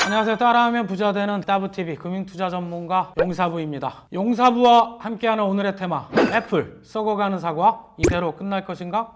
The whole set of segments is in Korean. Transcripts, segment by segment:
안녕하세요. 따라하면 부자 되는 따브TV 금융투자 전문가 용사부입니다. 용사부와 함께하는 오늘의 테마, 애플 썩어가는 사과 이대로 끝날 것인가?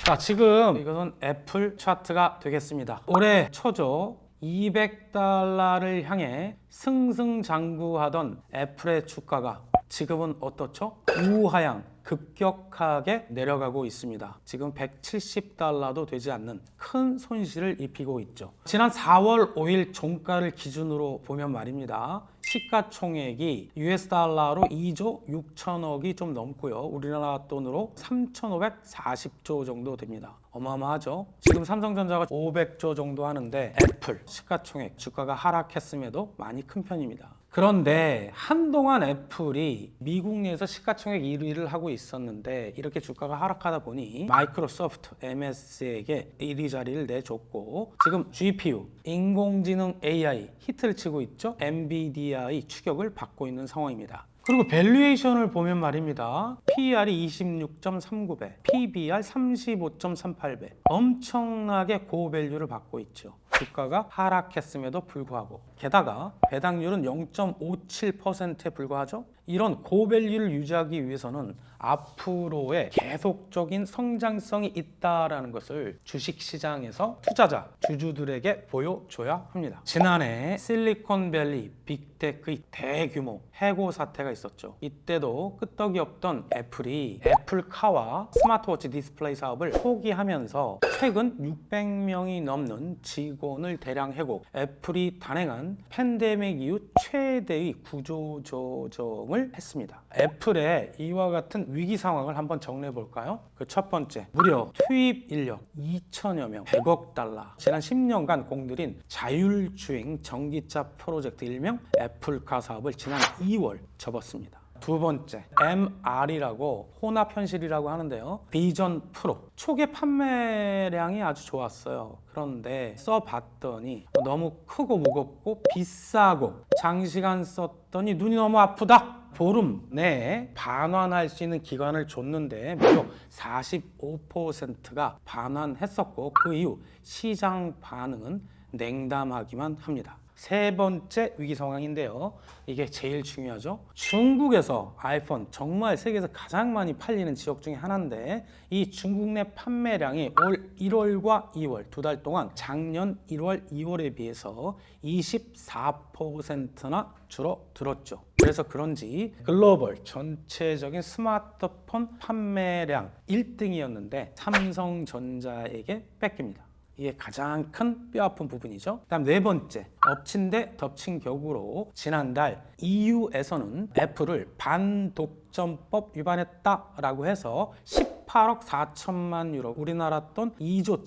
자, 지금 이것은 애플 차트가 되겠습니다. 올해 초죠. 200달러를 향해 승승장구하던 애플의 주가가 지금은 어떻죠? 우하향 급격하게 내려가고 있습니다. 지금 170달러도 되지 않는 큰 손실을 입히고 있죠. 지난 4월 5일 종가를 기준으로 보면 말입니다. 시가총액이 US 달러로 2조 6천억이 좀 넘고요. 우리나라 돈으로 3,540조 정도 됩니다. 어마어마하죠. 지금 삼성전자가 500조 정도 하는데 애플 시가총액 주가가 하락했음에도 많이 큰 편입니다. 그런데 한동안 애플이 미국 내에서 시가총액 1위를 하고 있었는데 이렇게 주가가 하락하다 보니 마이크로소프트, MS에게 1위 자리를 내줬고 지금 GPU, 인공지능 AI 히트를 치고 있죠. 엔비디아의 추격을 받고 있는 상황입니다. 그리고 밸류에이션을 보면 말입니다. PER이 26.39배, PBR 35.38배. 엄청나게 고밸류를 받고 있죠. 주가가 하락했음에도 불구하고 게다가 배당률은 0.57%에 불과하죠. 이런 고밸류를 유지하기 위해서는 앞으로의 계속적인 성장성이 있다라는 것을 주식시장에서 투자자, 주주들에게 보여줘야 합니다. 지난해 실리콘밸리 빅테크의 대규모 해고 사태가 있었죠. 이때도 끄떡이 없던 애플이 애플카와 스마트워치 디스플레이 사업을 포기하면서 최근 600명이 넘는 직원을 대량 해고, 애플이 단행한 팬데믹 이후 최대의 구조조정을 했습니다. 애플의 이와 같은 위기 상황을 한번 정리해 볼까요? 그 첫 번째, 무려 투입 인력 2천여 명, 100억 달러. 지난 10년간 공들인 자율주행 전기차 프로젝트 일명 애플카 사업을 지난 2월 접었습니다. 두 번째, MR이라고 혼합현실이라고 하는데요. 비전 프로 초기 판매량이 아주 좋았어요. 그런데 써봤더니 너무 크고 무겁고 비싸고 장시간 썼더니 눈이 너무 아프다. 보름 내에 반환할 수 있는 기간을 줬는데 무려 45%가 반환했었고 그 이후 시장 반응은 냉담하기만 합니다. 세 번째 위기 상황인데요. 이게 제일 중요하죠. 중국에서 아이폰 정말 세계에서 가장 많이 팔리는 지역 중에 하나인데 이 중국 내 판매량이 올 1월과 2월 두 달 동안 작년 1월, 2월에 비해서 24%나 줄어들었죠. 그래서 그런지 글로벌 전체적인 스마트폰 판매량 1등이었는데 삼성전자에게 뺏깁니다. 이게 가장 큰 뼈아픈 부분이죠. 그다음 네 번째, 엎친 데 덮친 격으로 지난달 EU에서는 애플을 반독점법 위반했다라고 해서 18억 4천만 유로, 우리나라 돈 2조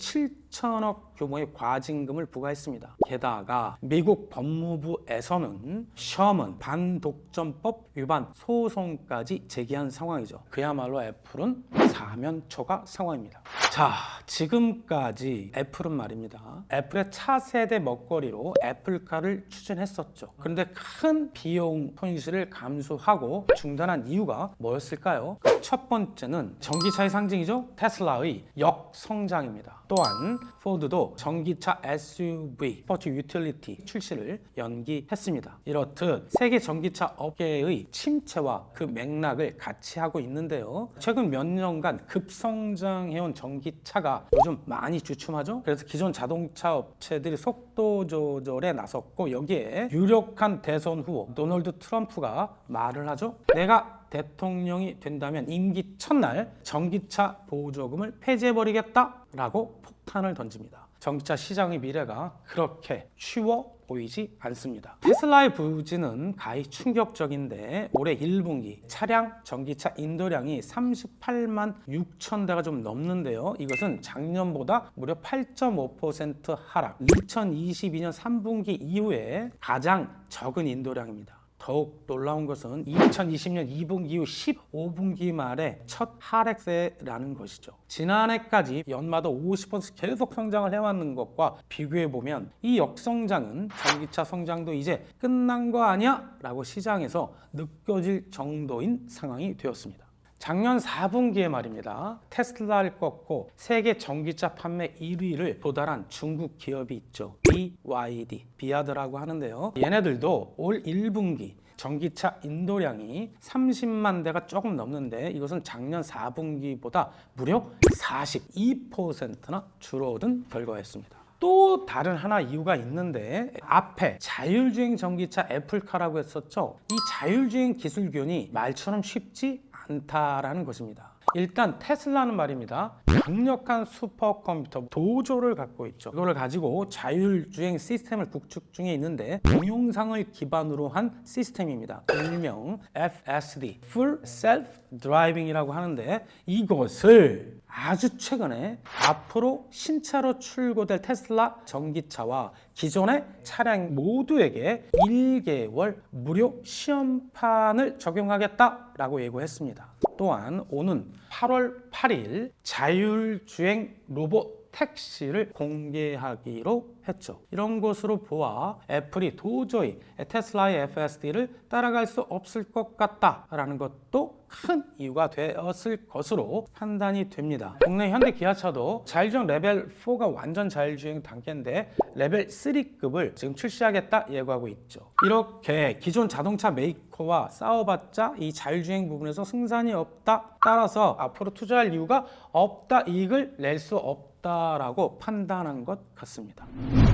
7천억 규모의 과징금을 부과했습니다. 게다가 미국 법무부에서는 셔먼 반독점법 위반 소송까지 제기한 상황이죠. 그야말로 애플은 사면초가 상황입니다. 자, 지금까지 애플은 말입니다. 애플의 차세대 먹거리로 애플카를 추진했었죠. 그런데 큰 비용 손실을 감수하고 중단한 이유가 뭐였을까요? 첫 번째는 전기차의 상징이죠. 테슬라의 역성장입니다. 또한 포드도 전기차 SUV, 스포츠 유틸리티 출시를 연기했습니다. 이렇듯 세계 전기차 업계의 침체와 그 맥락을 같이 하고 있는데요. 최근 몇 년간 급성장해온 전기차가 요즘 많이 주춤하죠. 그래서 기존 자동차 업체들이 속도 조절에 나섰고 여기에 유력한 대선 후보 도널드 트럼프가 말을 하죠. 내가 대통령이 된다면 임기 첫날 전기차 보조금을 폐지해버리겠다라고 폭탄을 던집니다. 전기차 시장의 미래가 그렇게 쉬워 보이지 않습니다. 테슬라의 부진은 가히 충격적인데 올해 1분기 차량 전기차 인도량이 38만 6천 대가 좀 넘는데요. 이것은 작년보다 무려 8.5% 하락, 2022년 3분기 이후에 가장 적은 인도량입니다. 더욱 놀라운 것은 2020년 2분기 이후 15분기 말에 첫 하락세라는 것이죠. 지난해까지 연마다 50% 계속 성장을 해왔는 것과 비교해보면 이 역성장은 전기차 성장도 이제 끝난 거 아니야? 라고 시장에서 느껴질 정도인 상황이 되었습니다. 작년 4분기에 말입니다. 테슬라를 꺾고 세계 전기차 판매 1위를 도달한 중국 기업이 있죠. BYD, 비아드라고 하는데요. 얘네들도 올 1분기 전기차 인도량이 30만 대가 조금 넘는데 이것은 작년 4분기보다 무려 42%나 줄어든 결과였습니다. 또 다른 하나 이유가 있는데 앞에 자율주행 전기차 애플카라고 했었죠. 이 자율주행 기술균이 말처럼 쉽지 않다라는 것입니다. 일단 테슬라는 말입니다. 강력한 슈퍼컴퓨터 도조를 갖고 있죠. 이걸 가지고 자율주행 시스템을 구축 중에 있는데 동영상을 기반으로 한 시스템입니다. 일명 FSD, Full Self Driving이라고 하는데 이것을 아주 최근에 앞으로 신차로 출고될 테슬라 전기차와 기존의 차량 모두에게 1개월 무료 시험판을 적용하겠다라고 예고했습니다. 또한 오는 8월 8일 자율주행 로봇 택시를 공개하기로 했죠. 이런 것으로 보아 애플이 도저히 테슬라의 FSD를 따라갈 수 없을 것 같다라는 것도 큰 이유가 되었을 것으로 판단이 됩니다. 국내 현대 기아차도 자율주행 레벨 4가 완전 자율주행 단계인데 레벨 3급을 지금 출시하겠다 예고하고 있죠. 이렇게 기존 자동차 메이커와 싸워봤자 이 자율주행 부분에서 승산이 없다. 따라서 앞으로 투자할 이유가 없다. 이익을 낼 수 없다라고 판단한 것 같습니다.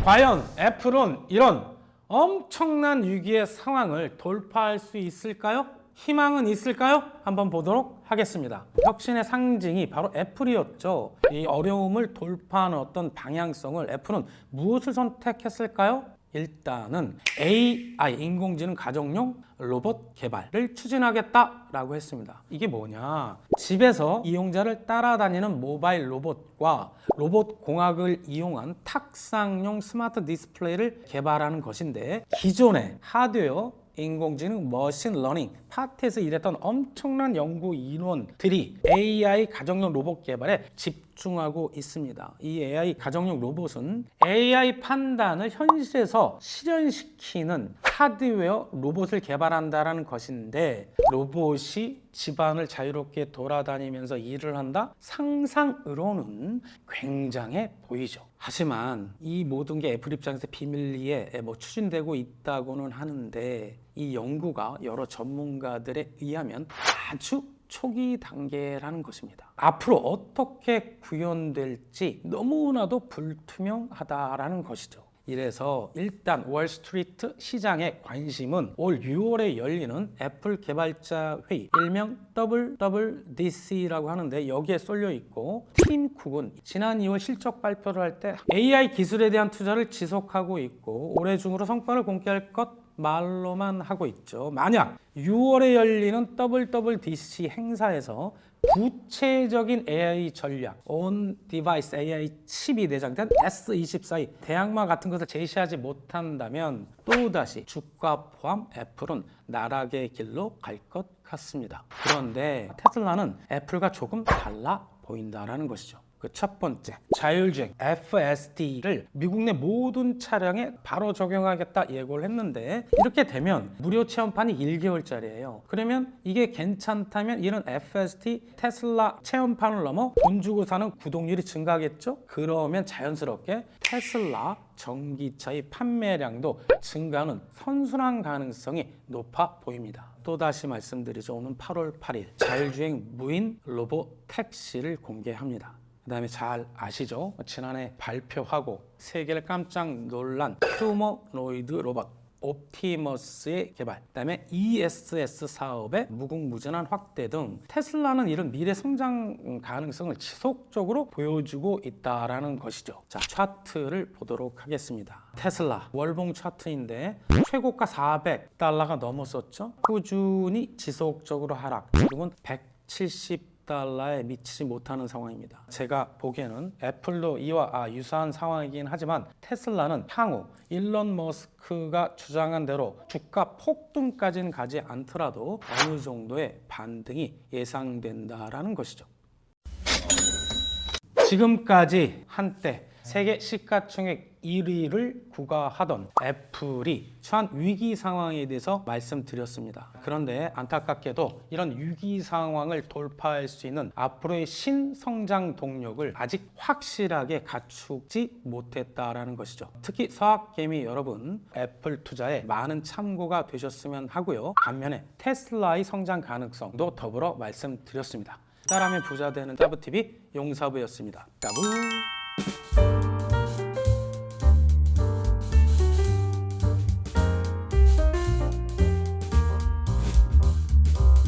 과연 애플은 이런 엄청난 위기의 상황을 돌파할 수 있을까요? 희망은 있을까요? 한번 보도록 하겠습니다. 혁신의 상징이 바로 애플이었죠. 이 어려움을 돌파하는 어떤 방향성을 애플은 무엇을 선택했을까요? 일단은 AI, 인공지능 가정용 로봇 개발을 추진하겠다라고 했습니다. 이게 뭐냐? 집에서 이용자를 따라다니는 모바일 로봇과 로봇 공학을 이용한 탁상용 스마트 디스플레이를 개발하는 것인데 기존의 하드웨어 인공지능, 머신러닝 파트에서 일했던 엄청난 연구 인원들이 AI 가정용 로봇 개발에 집중하고 있습니다. 이 AI 가정용 로봇은 AI 판단을 현실에서 실현시키는 하드웨어 로봇을 개발한다는 것인데 로봇이 집안을 자유롭게 돌아다니면서 일을 한다? 상상으로는 굉장해 보이죠. 하지만 이 모든 게 애플 입장에서 비밀리에 추진되고 있다고는 하는데 이 연구가 여러 전문가들에 의하면 아주 초기 단계라는 것입니다. 앞으로 어떻게 구현될지 너무나도 불투명하다라는 것이죠. 이래서 일단 월스트리트 시장의 관심은 올 6월에 열리는 애플 개발자 회의, 일명 WWDC라고 하는데 여기에 쏠려 있고 팀 쿡은 지난 2월 실적 발표를 할 때 AI 기술에 대한 투자를 지속하고 있고 올해 중으로 성과를 공개할 것 말로만 하고 있죠. 만약 6월에 열리는 WWDC 행사에서 구체적인 AI 전략, On Device AI 칩이 내장된 S24의 대항마 같은 것을 제시하지 못한다면 또다시 주가 포함 애플은 나락의 길로 갈 것 같습니다. 그런데 테슬라는 애플과 조금 달라 보인다라는 것이죠. 그 첫 번째, 자율주행 FSD를 미국 내 모든 차량에 바로 적용하겠다 예고를 했는데 이렇게 되면 무료 체험판이 1개월짜리예요. 그러면 이게 괜찮다면 이런 FSD 테슬라 체험판을 넘어 돈 주고 사는 구독률이 증가하겠죠? 그러면 자연스럽게 테슬라 전기차의 판매량도 증가하는 선순환 가능성이 높아 보입니다. 또다시 말씀드리죠. 오는 8월 8일 자율주행 무인 로봇 택시를 공개합니다. 그 다음에 잘 아시죠? 지난해 발표하고 세계를 깜짝 놀란 휴머노이드 로봇 옵티머스의 개발, 그 다음에 ESS 사업의 무궁무진한 확대 등 테슬라는 이런 미래 성장 가능성을 지속적으로 보여주고 있다라는 것이죠. 자, 차트를 보도록 하겠습니다. 테슬라 월봉 차트인데 최고가 $400가 넘었었죠. 꾸준히 지속적으로 하락, 지금은 170달러에 미치지 못하는 상황입니다. 제가 보기에는 애플도 이와 유사한 상황이긴 하지만 테슬라는 향후 일론 머스크가 주장한 대로 주가 폭등까지는 가지 않더라도 어느 정도의 반등이 예상된다라는 것이죠. 지금까지 한때 세계 시가총액 1위를 구가하던 애플이 처한 위기 상황에 대해서 말씀드렸습니다. 그런데 안타깝게도 이런 위기 상황을 돌파할 수 있는 앞으로의 신성장 동력을 아직 확실하게 갖추지 못했다라는 것이죠. 특히 서학개미 여러분, 애플 투자에 많은 참고가 되셨으면 하고요. 반면에 테슬라의 성장 가능성도 더불어 말씀드렸습니다. 따라하면 부자 되는 짜부TV 용사부였습니다. 까부.